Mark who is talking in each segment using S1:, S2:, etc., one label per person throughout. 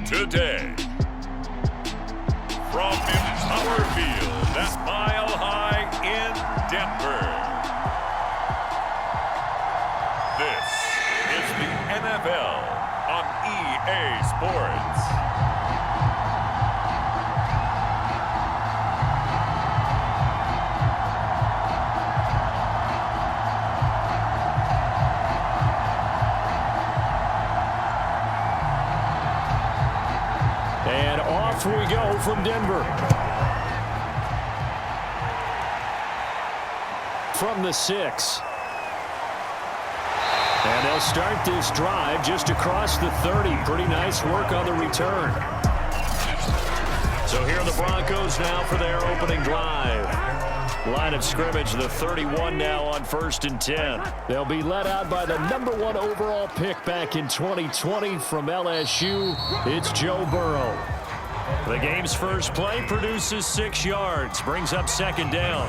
S1: today. From Empower Field at Mile High in Denver. This is the NFL on EA Sports.
S2: And off we go from Denver. From the 6. And they'll start this drive just across the 30. Pretty nice work on the return. So here are the Broncos now for their opening drive. Line of scrimmage, the 31 now on 1st and 10. They'll be led out by the #1 overall pick back in 2020 from LSU. It's Joe Burrow. The game's first play produces 6 yards, brings up 2nd down.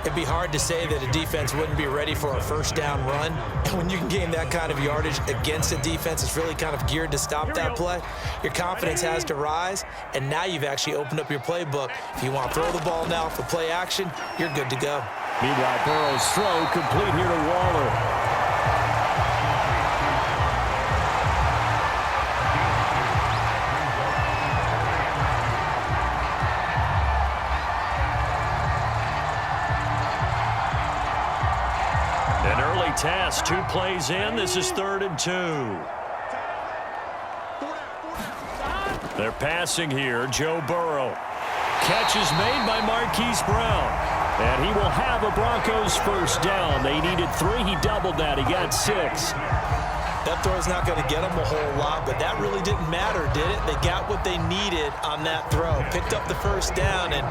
S3: It'd be hard to say that a defense wouldn't be ready for a 1st down run. And when you can gain that kind of yardage against a defense that's really kind of geared to stop that play, your confidence has to rise, and now you've actually opened up your playbook. If you want to throw the ball now for play action, you're good to go.
S2: Meanwhile, Burrow's throw complete here to Waller. Task, 2 plays in. This is 3rd and 2. They're passing here. Joe Burrow. Catch is made by Marquise Brown. And he will have a Broncos 1st down. They needed 3. He doubled that. He got 6.
S3: That throw's not going to get them a whole lot, but that really didn't matter, did it? They got what they needed on that throw. Picked up the 1st down, and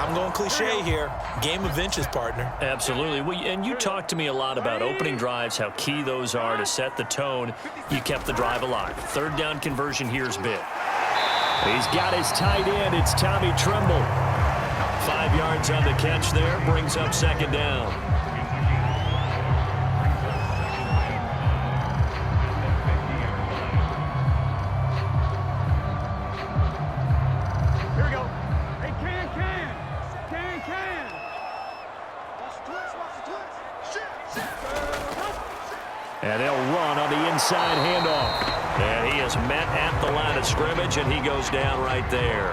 S3: I'm going cliche here. Game of inches, partner.
S2: Absolutely. And you talked to me a lot about opening drives, how key those are to set the tone. You kept the drive alive. 3rd down conversion here's big. He's got his tight end. It's Tommy Tremble. 5 yards on the catch there. Brings up 2nd down. And they'll run on the inside handoff. And he is met at the line of scrimmage, and he goes down right there.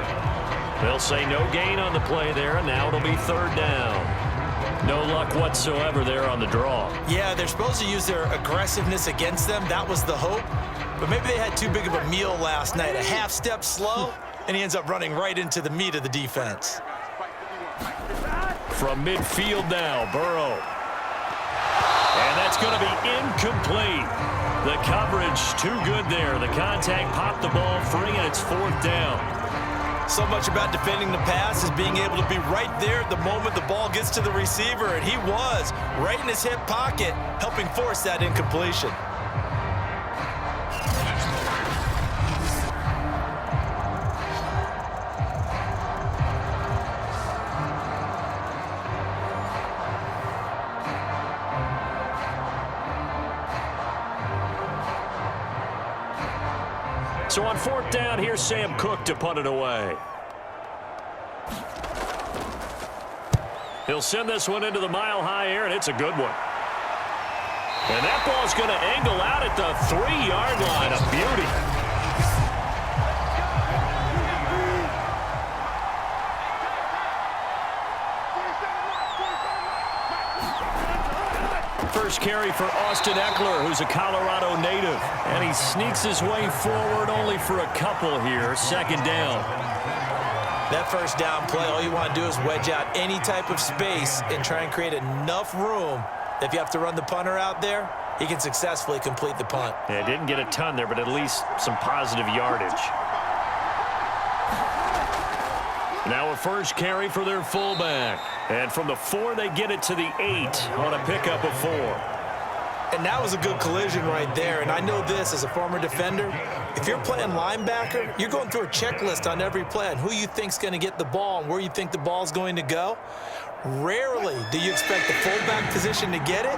S2: They'll say no gain on the play there, and now it'll be 3rd down. No luck whatsoever there on the draw.
S3: Yeah, they're supposed to use their aggressiveness against them. That was the hope. But maybe they had too big of a meal last night. A half step slow, and he ends up running right into the meat of the defense.
S2: From midfield now, Burrow. And that's going to be incomplete. The coverage too good there. The contact popped the ball free, and it's 4th down.
S3: So much about defending the pass is being able to be right there at the moment the ball gets to the receiver, and he was right in his hip pocket, helping force that incompletion.
S2: So on 4th down, here's Sam Cook to punt it away. He'll send this one into the mile-high air, and it's a good one. And that ball's going to angle out at the 3-yard line. A beauty. First carry for Austin Eckler, who's a Colorado native. And he sneaks his way forward only for a couple here. 2nd down.
S3: That 1st down play, all you want to do is wedge out any type of space and try and create enough room that if you have to run the punter out there, he can successfully complete the punt.
S2: Yeah, didn't get a ton there, but at least some positive yardage. Now a first carry for their fullback. And from the 4, they get it to the 8 on a pickup of 4.
S3: And that was a good collision right there. And I know this as a former defender. If you're playing linebacker, you're going through a checklist on every play on who you think's going to get the ball and where you think the ball's going to go. Rarely do you expect the fullback position to get it.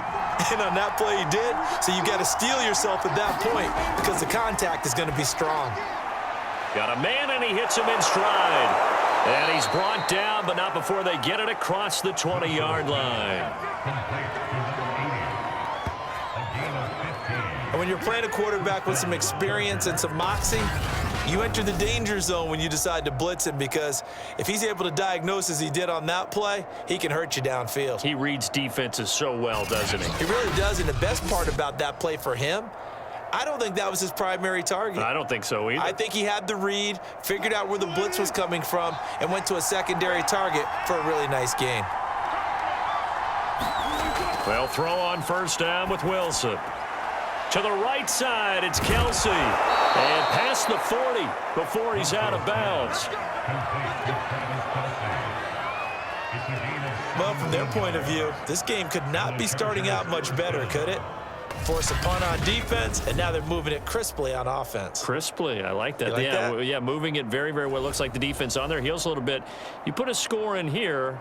S3: And on that play, he did. So you got to steel yourself at that point because the contact is going to be strong.
S2: Got a man, and he hits him in stride. And he's brought down, but not before they get it across the 20-yard line.
S3: And when you're playing a quarterback with some experience and some moxie, you enter the danger zone when you decide to blitz him, because if he's able to diagnose as he did on that play, he can hurt you downfield.
S2: He reads defenses so well, doesn't he?
S3: He really does, and the best part about that play for him, I don't think that was his primary target.
S2: I don't think so either.
S3: I think he had the read, figured out where the blitz was coming from, and went to a secondary target for a really nice gain.
S2: They'll throw on first down with Wilson. To the right side, it's Kelsey. And past the 40 before he's out of bounds.
S3: Well, from their point of view, this game could not be starting out much better, could it? Force a punt on defense, and now they're moving it crisply on offense.
S2: Crisply, I like that.
S3: You like
S2: yeah,
S3: that?
S2: Yeah, moving it very, very well. Looks like the defense on their heels a little bit. You put a score in here,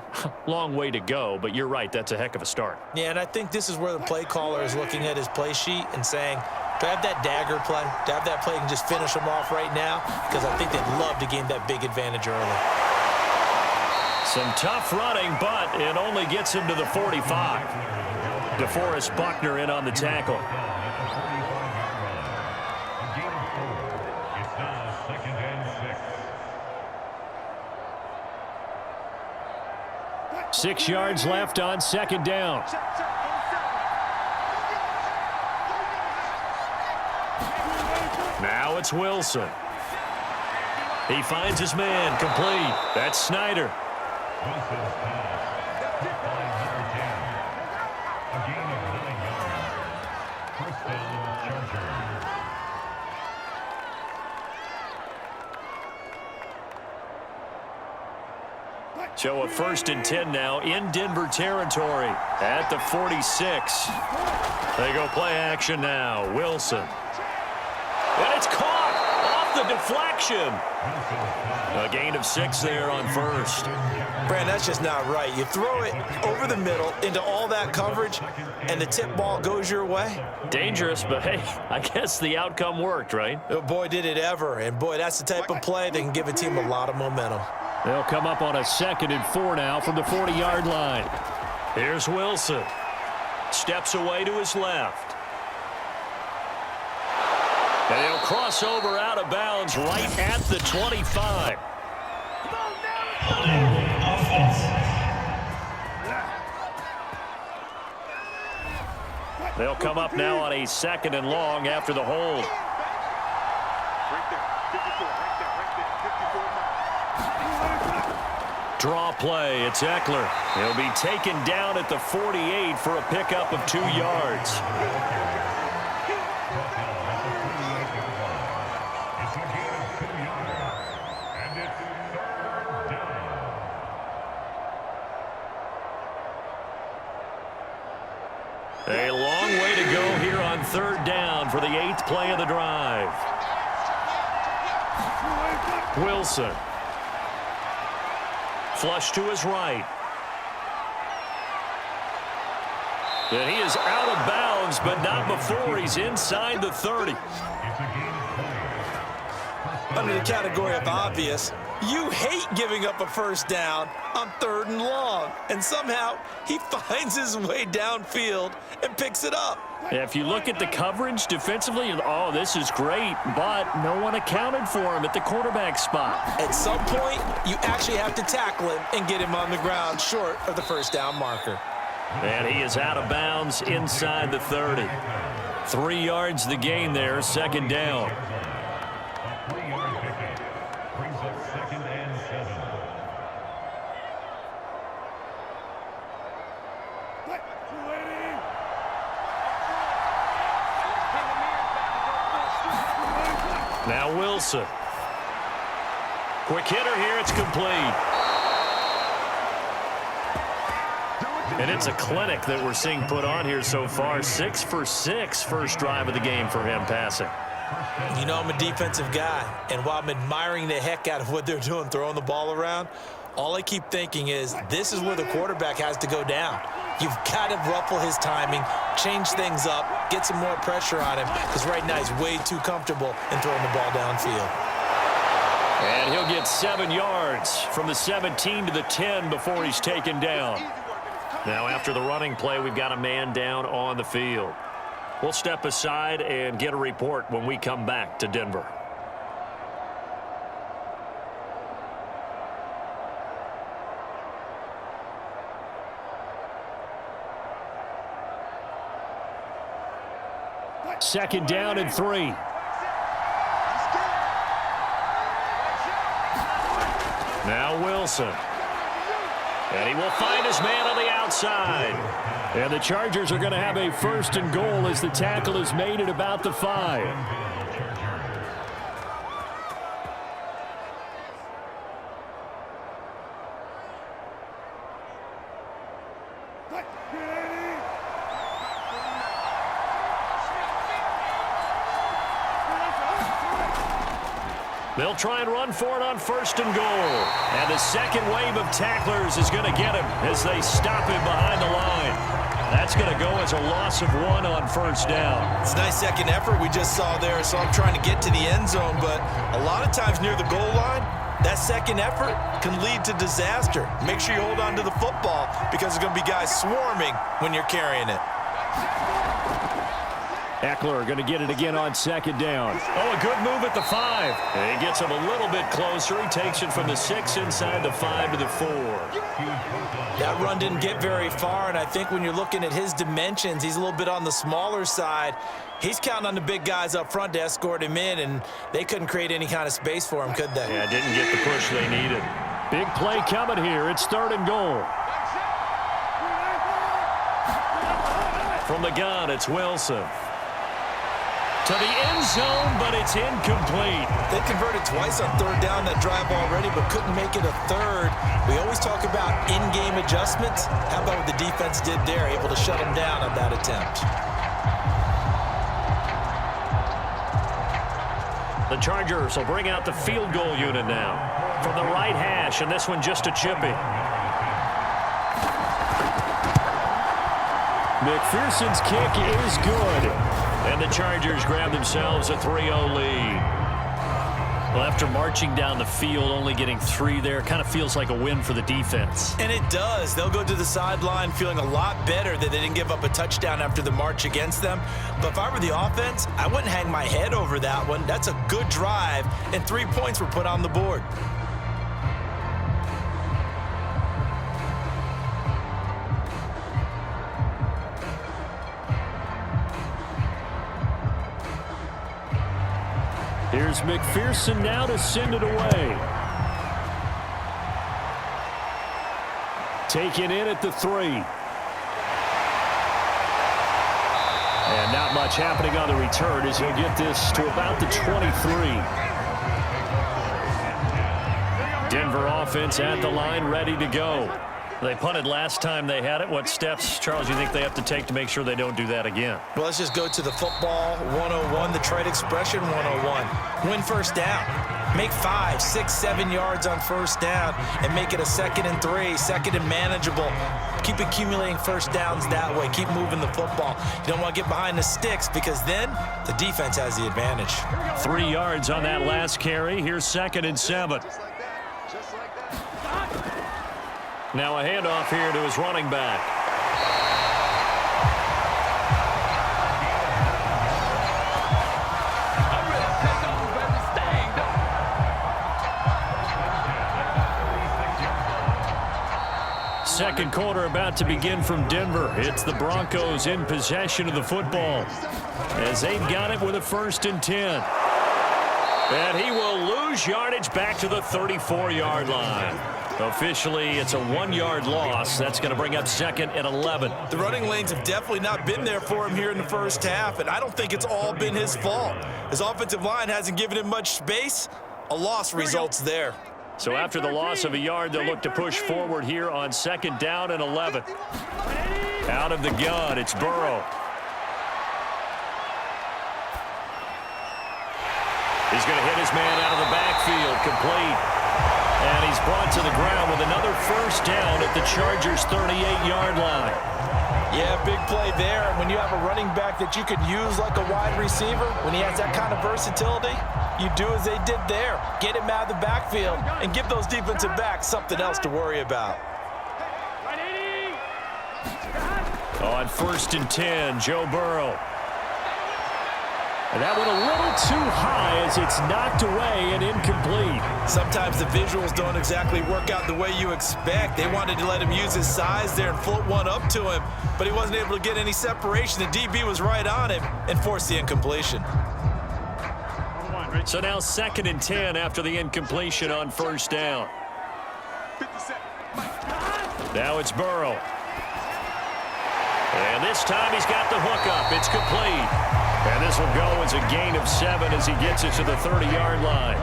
S2: long way to go, but you're right, that's a heck of a start.
S3: Yeah, and I think this is where the play caller is looking at his play sheet and saying, do I have that dagger play? Do I have that play and just finish them off right now? Because I think they'd love to gain that big advantage early.
S2: Some tough running, but it only gets him to the 45. DeForest Buckner in on the tackle. Six yards left on second down. Now it's Wilson. He finds his man, complete. That's Snyder. So a 1st and 10 now in Denver territory at the 46. They go play action now. Wilson. And it's caught off the deflection. A gain of 6 there on first.
S3: Brand, that's just not right. You throw it over the middle into all that coverage, and the tip ball goes your way.
S2: Dangerous, but hey, I guess the outcome worked, right?
S3: Oh, boy, did it ever. And, boy, that's the type of play that can give a team a lot of momentum.
S2: They'll come up on a 2nd and 4 now from the 40-yard line. Here's Wilson. Steps away to his left. And he'll cross over out of bounds right at the 25. They'll come up now on a 2nd and long after the hold. Draw play, it's Eckler. He'll be taken down at the 48 for a pickup of 2 yards. A long way to go here on 3rd down for the 8th play of the drive. Wilson. Flush to his right. And he is out of bounds, but not before he's inside the 30.
S3: Under the category of obvious, you hate giving up a 1st down on 3rd and long. And somehow he finds his way downfield and picks it up.
S2: If you look at the coverage defensively, oh, this is great, but no one accounted for him at the quarterback spot.
S3: At some point, you actually have to tackle him and get him on the ground short of the 1st down marker.
S2: And he is out of bounds inside the 30. 3 yards the gain there, 2nd down. Now Wilson. Quick hitter here, it's complete. And it's a clinic that we're seeing put on here so far. 6 for 6 first drive of the game for him passing.
S3: You know I'm a defensive guy, and while I'm admiring the heck out of what they're doing, throwing the ball around, All I keep thinking is this is where the quarterback has to go down. You've got to ruffle his timing, change things up, get some more pressure on him, because right now he's way too comfortable in throwing the ball downfield.
S2: And he'll get 7 yards from the 17 to the 10 before he's taken down. Now after the running play, we've got a man down on the field. We'll step aside and get a report when we come back to Denver. Second down and 3. Now Wilson. And he will find his man on the outside. And the Chargers are going to have a 1st and goal as the tackle is made at about the 5. They'll try and run for it on 1st and goal. And the second wave of tacklers is going to get him as they stop him behind the line. That's going to go as a loss of 1 on 1st down.
S3: It's a nice second effort we just saw there. So I'm trying to get to the end zone, but a lot of times near the goal line, that second effort can lead to disaster. Make sure you hold on to the football because there's going to be guys swarming when you're carrying it.
S2: Eckler going to get it again on 2nd down. Oh, a good move at the 5. And he gets him a little bit closer. He takes it from the 6 inside the 5 to the 4.
S3: That run didn't get very far, and I think when you're looking at his dimensions, he's a little bit on the smaller side. He's counting on the big guys up front to escort him in, and they couldn't create any kind of space for him, could they?
S2: Yeah, didn't get the push they needed. Big play coming here. It's 3rd and goal. From the gun, it's Wilson. To the end zone, but it's incomplete.
S3: They converted twice on 3rd down that drive already, but couldn't make it a 3rd. We always talk about in-game adjustments. How about what the defense did there, able to shut them down on that attempt?
S2: The Chargers will bring out the field goal unit now. From the right hash, and this one just a chippy. McPherson's kick is good. And the Chargers grab themselves a 3-0 lead. Well, after marching down the field, only getting 3 there, kind of feels like a win for the defense.
S3: And it does. They'll go to the sideline feeling a lot better that they didn't give up a touchdown after the march against them. But if I were the offense, I wouldn't hang my head over that one. That's a good drive, and 3 points were put on the board.
S2: Here's McPherson now to send it away. Taken in at the 3. And not much happening on the return as he'll get this to about the 23. Denver offense at the line, ready to go. They punted last time they had it. What steps, Charles, do you think they have to take to make sure they don't do that again?
S3: Well, let's just go to the football 101, the trade expression 101. Win 1st down. Make 5, 6, 7 yards on 1st down and make it a 2nd and 3, 2nd and manageable. Keep accumulating 1st downs that way. Keep moving the football. You don't want to get behind the sticks because then the defense has the advantage.
S2: 3 yards on that last carry. Here's 2nd and 7. Now a handoff here to his running back. Second quarter about to begin from Denver. It's the Broncos in possession of the football as they've got it with a 1st and 10. And he will lose yardage back to the 34-yard line. Officially, it's a 1-yard loss. That's going to bring up 2nd and 11.
S3: The running lanes have definitely not been there for him here in the 1st half, and I don't think it's all been his fault. His offensive line hasn't given him much space. A loss results there.
S2: So after the loss of a yard, they'll look to push forward here on 2nd down and 11. Out of the gun, it's Burrow. He's going to hit his man out of the backfield, complete. And he's brought to the ground with another first down at the Chargers' 38-yard line.
S3: Yeah, big play there. And when you have a running back that you could use like a wide receiver, when he has that kind of versatility, you do as they did there. Get him out of the backfield and give those defensive backs something else to worry about.
S2: On 1st and 10, Joe Burrow. And that went a little too high as it's knocked away and incomplete.
S3: Sometimes the visuals don't exactly work out the way you expect. They wanted to let him use his size there and float one up to him, but he wasn't able to get any separation. The DB was right on him and forced the incompletion.
S2: So now 2nd and 10 after the incompletion on 1st down. Now it's Burrow. And this time he's got the hook up. It's complete. And this will go as a gain of 7 as he gets it to the 30-yard line.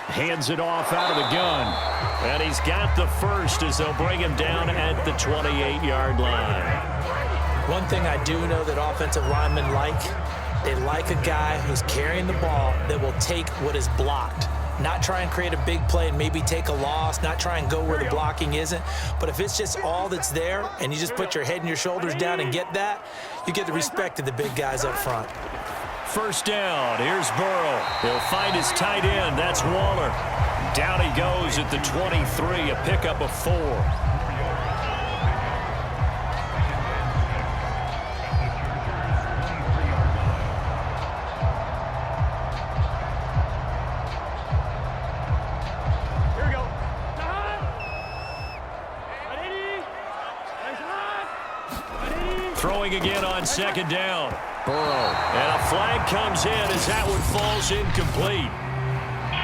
S2: Hands it off out of the gun. And he's got the first as they'll bring him down at the 28-yard line.
S3: One thing I do know that offensive linemen like, they like a guy who's carrying the ball that will take what is blocked. Not try and create a big play and maybe take a loss, not try and go where the blocking isn't. But if it's just all that's there and you just put your head and your shoulders down and get that, you get the respect of the big guys up front.
S2: 1st down, here's Burrow. He'll find his tight end, that's Waller. Down he goes at the 23, a pickup of 4. Throwing again on 2nd down. Burrow. And a flag comes in as that one falls incomplete.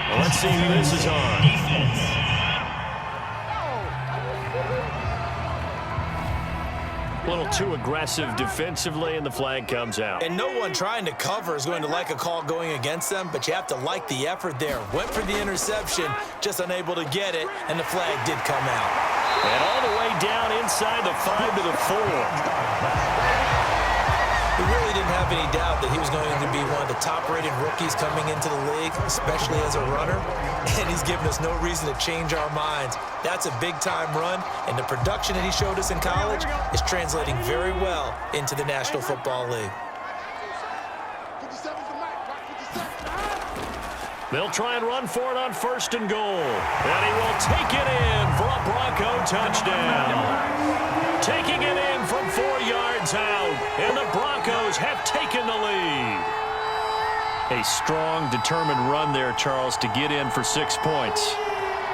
S2: Well, let's see who this is on. A little too aggressive defensively, and the flag comes out.
S3: And no one trying to cover is going to like a call going against them, but you have to like the effort there. Went for the interception, just unable to get it, and the flag did come out.
S2: And all the way down inside the 5 to the 4.
S3: We really didn't have any doubt that he was going to be one of the top-rated rookies coming into the league, especially as a runner, and he's given us no reason to change our minds. That's a big-time run, and the production that he showed us in college is translating very well into the National Football League.
S2: They'll try and run for it on 1st and goal. And he will take it in for a Bronco touchdown. Taking it in from 4 yards out. And the Broncos have taken the lead. A strong, determined run there, Charles, to get in for 6 points.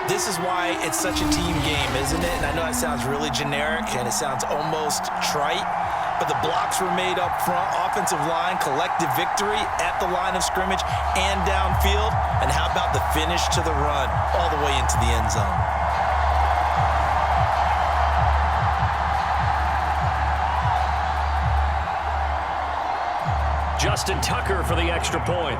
S3: This is why it's such a team game, isn't it? And I know that sounds really generic and it sounds almost trite, but the blocks were made up front, offensive line, collective victory at the line of scrimmage and downfield. And how about the finish to the run all the way into the end zone?
S2: Justin Tucker for the extra point.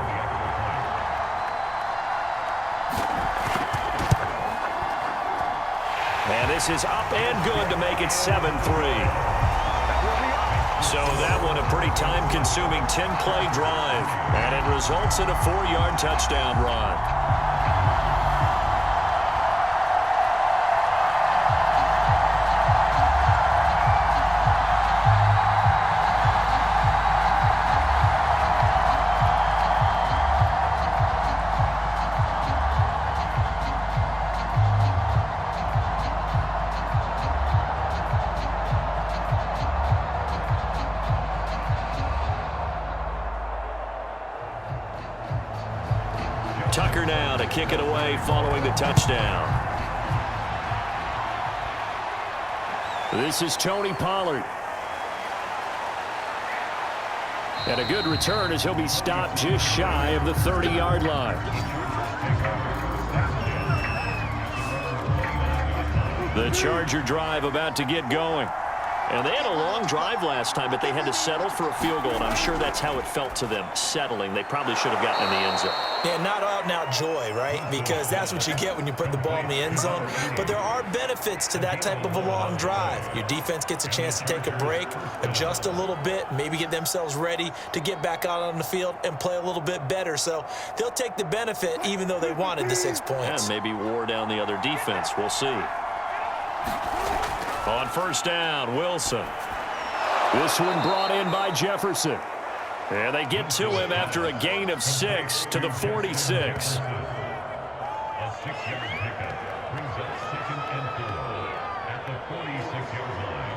S2: And this is up and good to make it 7-3. So that one a pretty time-consuming 10-play drive. And it results in a 4-yard touchdown run. Tucker now to kick it away following the touchdown. This is Tony Pollard. And a good return as he'll be stopped just shy of the 30-yard line. The Charger drive about to get going. And they had a long drive last time, but they had to settle for a field goal, and I'm sure that's how it felt to them, settling. They probably should have gotten in the end zone.
S3: Yeah, not out-and-out joy, right? Because that's what you get when you put the ball in the end zone. But there are benefits to that type of a long drive. Your defense gets a chance to take a break, adjust a little bit, maybe get themselves ready to get back out on the field and play a little bit better. So they'll take the benefit even though they wanted the 6 points.
S2: And maybe wore down the other defense. We'll see. On first down, Wilson. This one brought in by Jefferson. And they get to him after a gain of 6 to the 46.
S4: A 6-yard pickup brings up 2nd and 4 at the 46-yard line.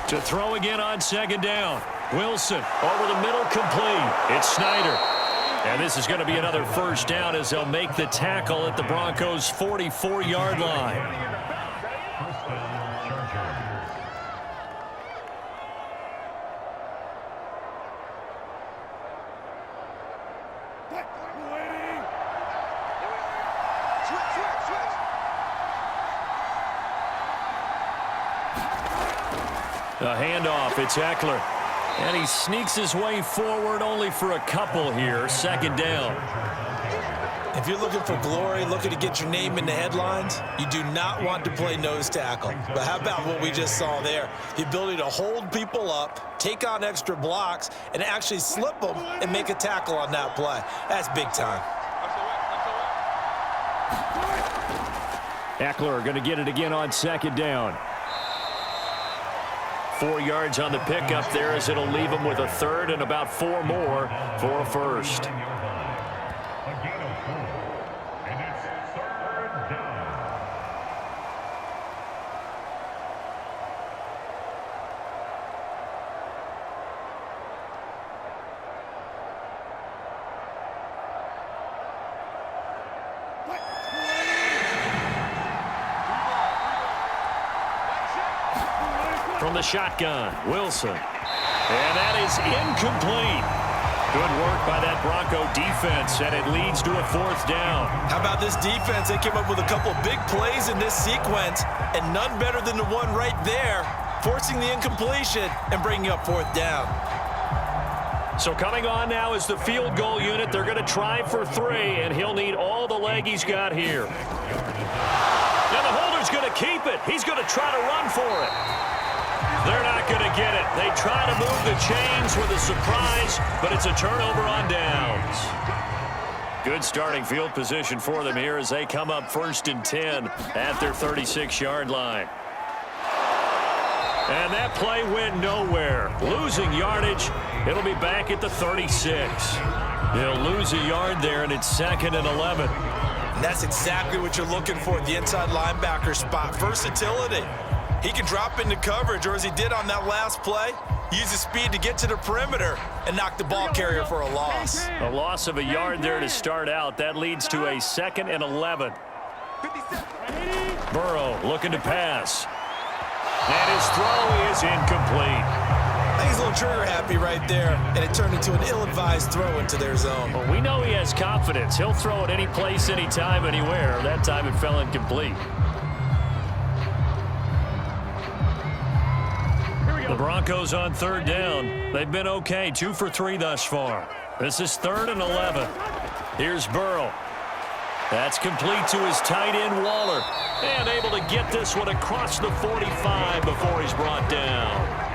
S2: To throw again on 2nd down. Wilson over the middle, complete. It's Snyder. And this is going to be another first down as they'll make the tackle at the Broncos' 44-yard line.
S4: First down, Chargers.
S2: A handoff, it's Eckler. And he sneaks his way forward only for a couple here. 2nd down.
S3: If you're looking for glory, looking to get your name in the headlines, you do not want to play nose tackle. But how about what we just saw there? The ability to hold people up, take on extra blocks, and actually slip them and make a tackle on that play. That's big time.
S2: Eckler going to get it again on 2nd down. 4 yards on the pickup there as it'll leave him with a 3rd and about 4 more for a first.
S4: A gain of 4. And it's 3rd down.
S2: From the shotgun, Wilson. And that is incomplete. Good work by that Bronco defense, and it leads to a 4th down.
S3: How about this defense? They came up with a couple big plays in this sequence, and none better than the one right there, forcing the incompletion and bringing up 4th down.
S2: So coming on now is the field goal unit. They're going to try for 3, and he'll need all the leg he's got here. Now the holder's going to keep it. He's going to try to run for it. They're not going to get it. They try to move the chains with a surprise, but it's a turnover on downs. Good starting field position for them here as they come up 1st and 10 at their 36-yard line. And that play went nowhere. Losing yardage. It'll be back at the 36. They'll lose a yard there, and it's 2nd and 11.
S3: And that's exactly what you're looking for at the inside linebacker spot. Versatility. He can drop into coverage, or as he did on that last play, use his speed to get to the perimeter and knock the ball carrier for a loss.
S2: A loss of a yard there to start out. That leads to a 2nd and 11. Burrow looking to pass. And his throw is incomplete.
S3: I think he's a little trigger happy right there, and it turned into an ill-advised throw into their zone.
S2: Well, we know he has confidence. He'll throw it any place, anytime, anywhere. That time it fell incomplete. The Broncos on 3rd down. They've been okay, 2 for 3 thus far. This is 3rd and 11. Here's Burrow. That's complete to his tight end, Waller. And able to get this one across the 45 before he's brought down.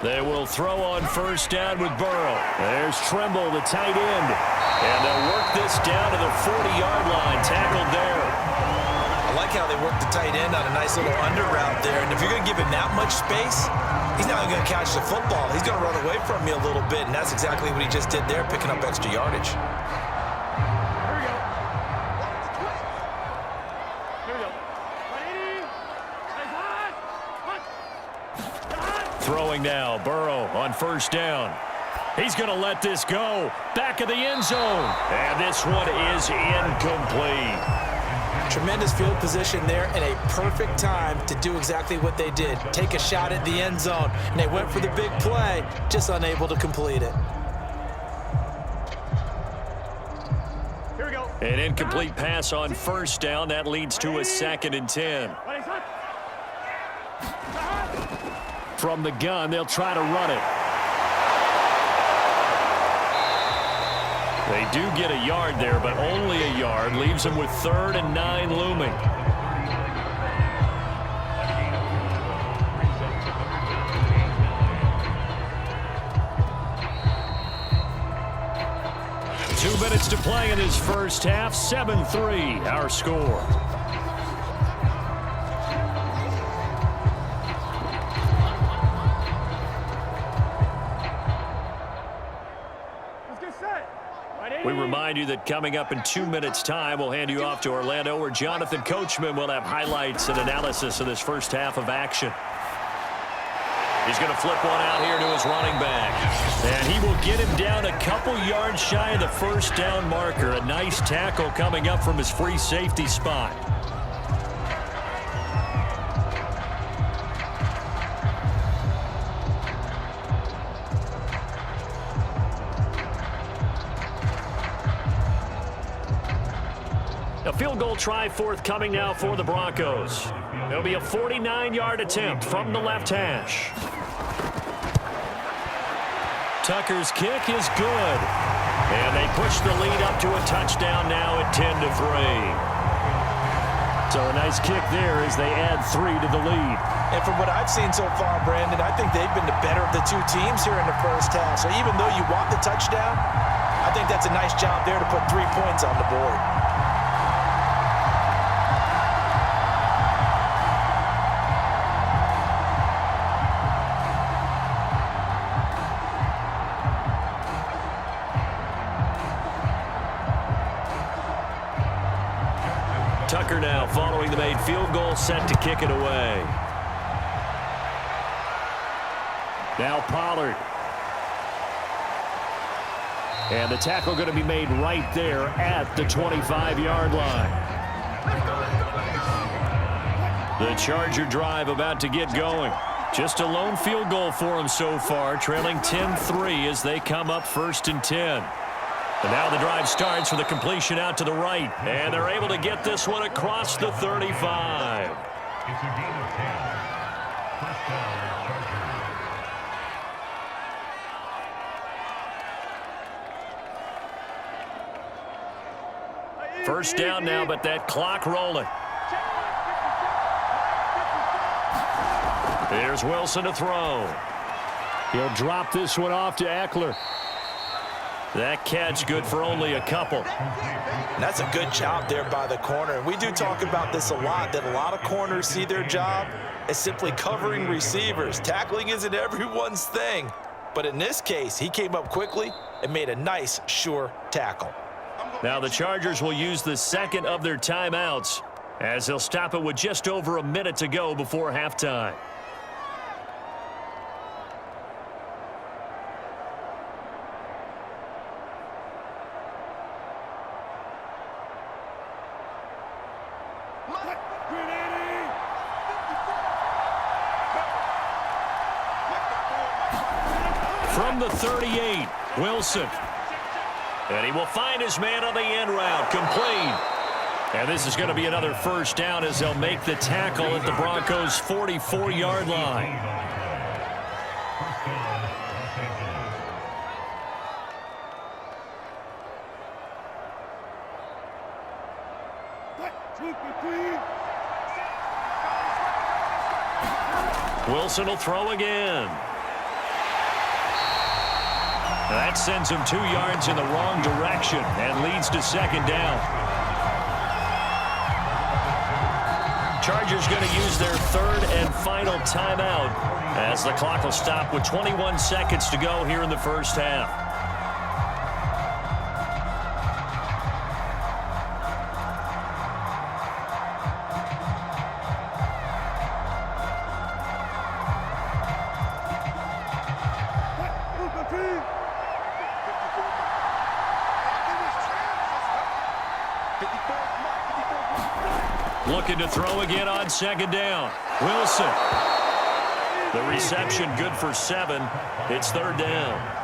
S2: They will throw on 1st down with Burrow. There's Trimble, the tight end. And they'll work this down to the 40-yard line, tackled there.
S3: I like like how they worked the tight end on a nice little under route there. And if you're going to give him that much space, he's not going to catch the football. He's going to run away from you a little bit, and that's exactly what he just did there, picking up extra yardage.
S2: Throwing now, Burrow on first down. He's going to let this go. Back of the end zone. And this one is incomplete.
S3: Tremendous field position there and a perfect time to do exactly what they did. Take a shot at the end zone. And they went for the big play, just unable to complete it.
S5: Here we go.
S2: An incomplete pass on first down. That leads to a 2nd and 10. From the gun, they'll try to run it. They do get a yard there, but only a yard. Leaves them with 3rd and 9 looming. Two minutes to play in this first half. 7-3, our score. We remind you that coming up in 2 minutes' time, we'll hand you off to Orlando, where Jonathan Coachman will have highlights and analysis of this first half of action. He's going to flip one out here to his running back. And he will get him down a couple yards shy of the first down marker. A nice tackle coming up from his free safety spot. A field goal try forthcoming now for the Broncos. It'll be a 49-yard attempt from the left hash. Tucker's kick is good. And they push the lead up to a touchdown now at 10-3. So a nice kick there as they add 3 to the lead.
S3: And from what I've seen so far, Brandon, I think they've been the better of the two teams here in the first half. So even though you want the touchdown, I think that's a nice job there to put 3 points on the board.
S2: Tucker now following the made field goal, set to kick it away. Now Pollard. And the tackle going to be made right there at the 25-yard line. The Charger drive about to get going. Just a lone field goal for them so far, trailing 10-3 as they come up 1st and 10. And now the drive starts with a completion out to the right. And they're able to get this one across the 35.
S4: It's a gain of 10. First down, Chargers.
S2: First down now, but that clock rolling. There's Wilson to throw. He'll drop this one off to Eckler. That catch good for only a couple.
S3: And that's a good job there by the corner. And we do talk about this a lot, that a lot of corners see their job as simply covering receivers. Tackling isn't everyone's thing. But in this case, he came up quickly and made a nice, sure tackle.
S2: Now the Chargers will use the second of their timeouts as they'll stop it with just over a minute to go before halftime. From the 38, Wilson. And he will find his man on the end route, complete. And this is going to be another first down as they'll make the tackle at the Broncos' 44-yard line. Wilson will throw again. That sends him 2 yards in the wrong direction and leads to 2nd down. Chargers going to use their third and final timeout as the clock will stop with 21 seconds to go here in the first half. Looking to throw again on second down. Wilson. The reception good for 7. It's third down.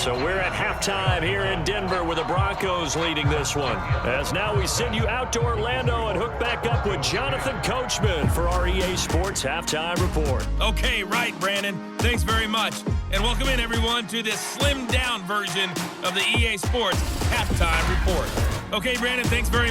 S2: So we're at halftime here in Denver with the Broncos leading this one. As now we send you out to Orlando and hook back up with Jonathan Coachman for our EA Sports Halftime Report.
S6: Okay, right, Brandon. Thanks very much. And welcome in, everyone, to this slimmed-down version of the EA Sports Halftime Report. Okay, Brandon, thanks very much.